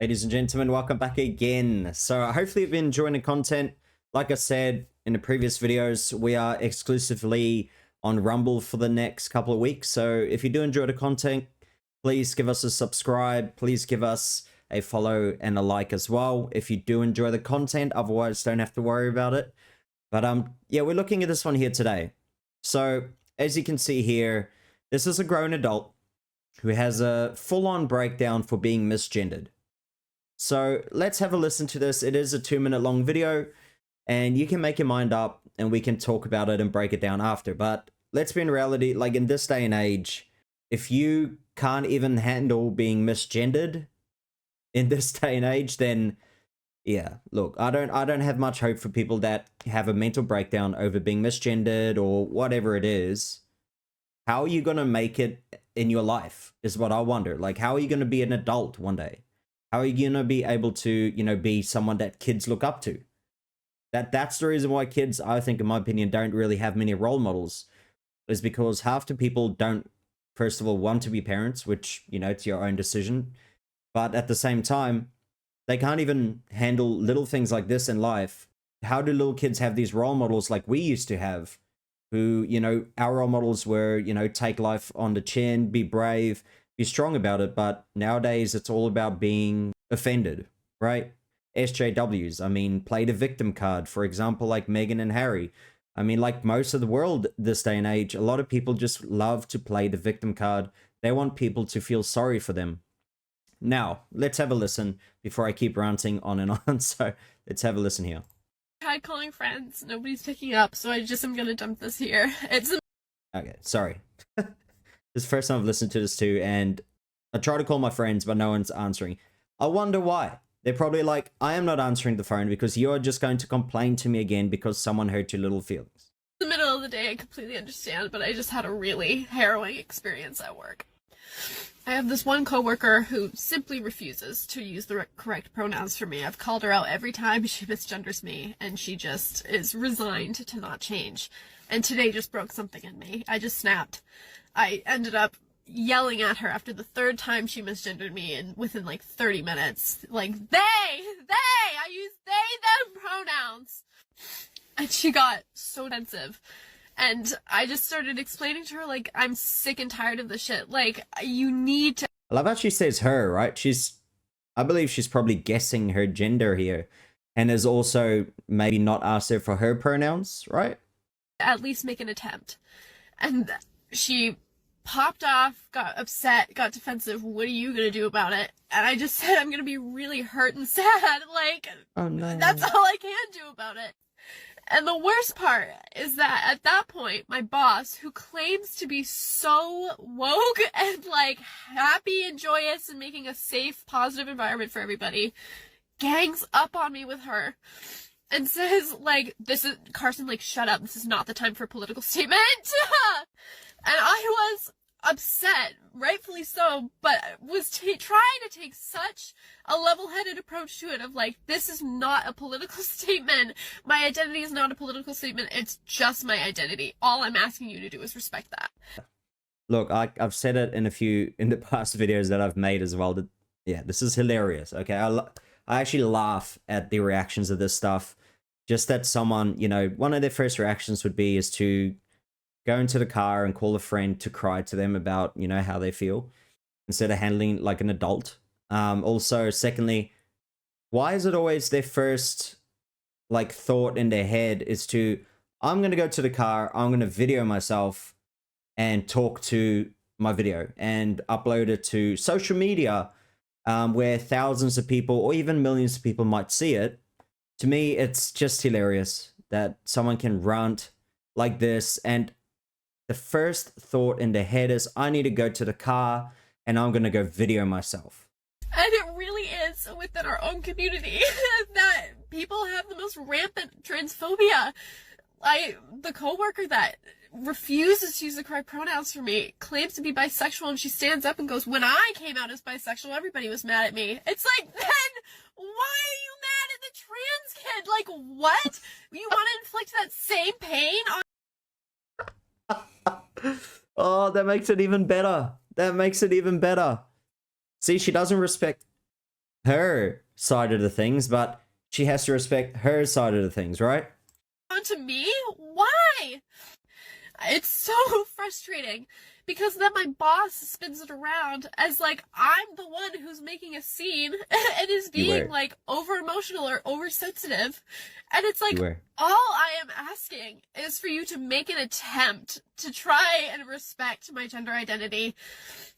Ladies and gentlemen, welcome back again. So hopefully you've been enjoying the content. Like I said in the previous videos, we are exclusively on Rumble for the next couple of weeks. So if you do enjoy the content, please give us a subscribe. Please give us a follow and a like as well if you do enjoy the content. Otherwise, don't have to worry about it. But yeah, we're looking at this one here today. So as you can see here, this is a grown adult who has a full-on breakdown for being misgendered. So let's have a listen to this. It is a 2-minute long video and you can make your mind up and we can talk about it and break it down after. But let's be in reality, like in this day and age, if you can't even handle being misgendered in this day and age, then yeah, look, I don't have much hope for people that have a mental breakdown over being misgendered or whatever it is. How are you going to make it in your life is what I wonder. Like, how are you going to be an adult one day? How are you going to be able to, you know, be someone that kids look up to? That's the reason why kids, I think, in my opinion, don't really have many role models, is because half the people don't, first of all, want to be parents, which, you know, it's your own decision. But at the same time, they can't even handle little things like this in life. How do little kids have these role models like we used to have? Who, you know, our role models were, you know, take life on the chin, be brave, be strong about it. But nowadays it's all about being offended, right? SJWs, I mean, play the victim card, for example, like Meghan and Harry. I mean, like most of the world this day and age, a lot of people just love to play the victim card. They want people to feel sorry for them. Now, let's have a listen before I keep ranting on and on. So let's have a listen here. Tried calling friends, nobody's picking up, so I just am gonna dump this here. Okay, sorry. This is the first time I've listened to this too, and I try to call my friends, but no one's answering. I wonder why. They're probably like, I am not answering the phone because you're just going to complain to me again because someone hurt your little feelings. the middle of the day, I completely understand, but I just had a really harrowing experience at work. I have this one coworker who simply refuses to use the correct pronouns for me. I've called her out every time she misgenders me, and she just is resigned to not change. And today just broke something in me. I just snapped. I ended up yelling at her after the third time she misgendered me, and within like 30 minutes, like, I use they, them pronouns. And she got so defensive. And I just started explaining to her, like, I'm sick and tired of this shit. Like, you need to... I love how she says her, right? I believe she's probably guessing her gender here. And has also maybe not asked her for her pronouns, right? At least make an attempt. And she popped off, got upset, got defensive. What are you gonna do about it? And I just said, I'm gonna be really hurt and sad. Like, oh, no. That's all I can do about it. And the worst part is that at that point, my boss, who claims to be so woke and like happy and joyous and making a safe, positive environment for everybody, gangs up on me with her and says, like, Carson, like, shut up. This is not the time for a political statement. And I was upset, rightfully so, but was trying to take such a level-headed approach to it of like, this is not a political statement. My identity is not a political statement. It's just my identity. All I'm asking you to do is respect that. Look, I've said it in the past videos that I've made as well. That, yeah, this is hilarious. Okay, I actually laugh at the reactions of this stuff. Just that someone, you know, one of their first reactions would be is to go into the car and call a friend to cry to them about, you know, how they feel instead of handling like an adult. Also, secondly, why is it always their first like thought in their head is to, I'm going to go to the car, I'm going to video myself and talk to my video and upload it to social media where thousands of people or even millions of people might see it. To me, it's just hilarious that someone can rant like this and the first thought in their head is, I need to go to the car and I'm going to go video myself. And it really is within our own community that people have the most rampant transphobia. The coworker that refuses to use the correct pronouns for me claims to be bisexual, and she stands up and goes, when I came out as bisexual, everybody was mad at me. It's like, then why are you mad at the trans kid? Like, what? You want to inflict that same pain on... Oh, that makes it even better. That makes it even better. See, she doesn't respect her side of the things, but she has to respect her side of the things, right? To me? Why? It's so frustrating because then my boss spins it around as like I'm the one who's making a scene and is being like over emotional or oversensitive. And it's like all I am asking is for you to make an attempt to try and respect my gender identity.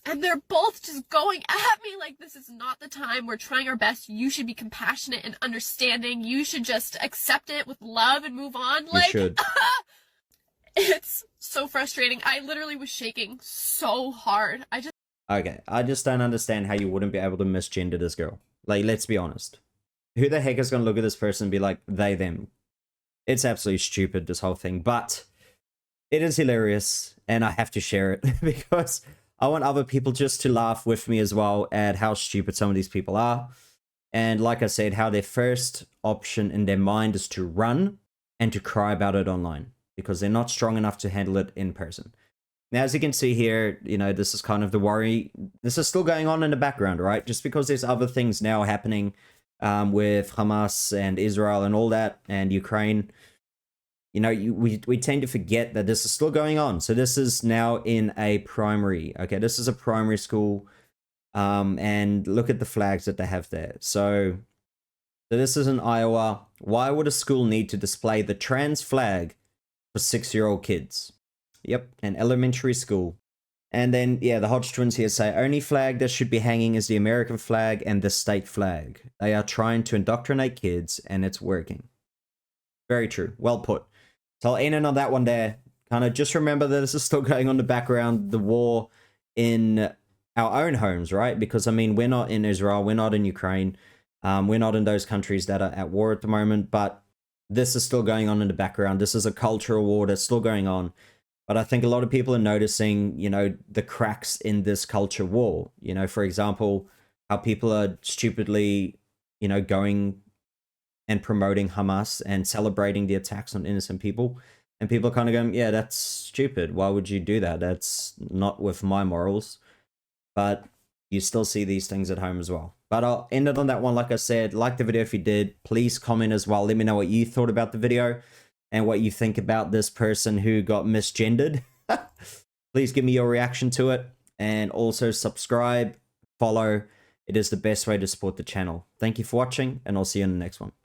And they're both just going at me like this is not the time. We're trying our best. You should be compassionate and understanding. You should just accept it with love and move on. You should. It's so frustrating. I literally was shaking so hard. Okay, I just don't understand how you wouldn't be able to misgender this girl. Like, let's be honest. Who the heck is going to look at this person and be like, they, them? It's absolutely stupid, this whole thing. But it is hilarious, and I have to share it because I want other people just to laugh with me as well at how stupid some of these people are. And like I said, how their first option in their mind is to run and to cry about it online, because they're not strong enough to handle it in person. Now, as you can see here, you know, this is kind of the worry. This is still going on in the background, right? Just because there's other things now happening with Hamas and Israel and all that, and Ukraine, you know, we tend to forget that this is still going on. So this is now in a primary, okay? This is a primary school, and look at the flags that they have there. So this is in Iowa. Why would a school need to display the trans flag for 6-year-old kids? Yep, an elementary school. And then, yeah, the Hodge twins here say, only flag that should be hanging is the American flag and the state flag. They are trying to indoctrinate kids, and it's working. Very true. Well put. So I'll end it on that one there. Kind of just remember that this is still going on in the background, the war in our own homes, right? Because, I mean, we're not in Israel, we're not in Ukraine, we're not in those countries that are at war at the moment, but this is still going on in the background. This is a cultural war that's still going on. But I think a lot of people are noticing, you know, the cracks in this culture war. You know, for example, how people are stupidly, you know, going and promoting Hamas and celebrating the attacks on innocent people. And people are kind of going, yeah, that's stupid. Why would you do that? That's not with my morals. But you still see these things at home as well. But I'll end it on that one. Like I said, like the video if you did. Please comment as well. Let me know what you thought about the video and what you think about this person who got misgendered. Please give me your reaction to it. And also subscribe, follow. It is the best way to support the channel. Thank you for watching, and I'll see you in the next one.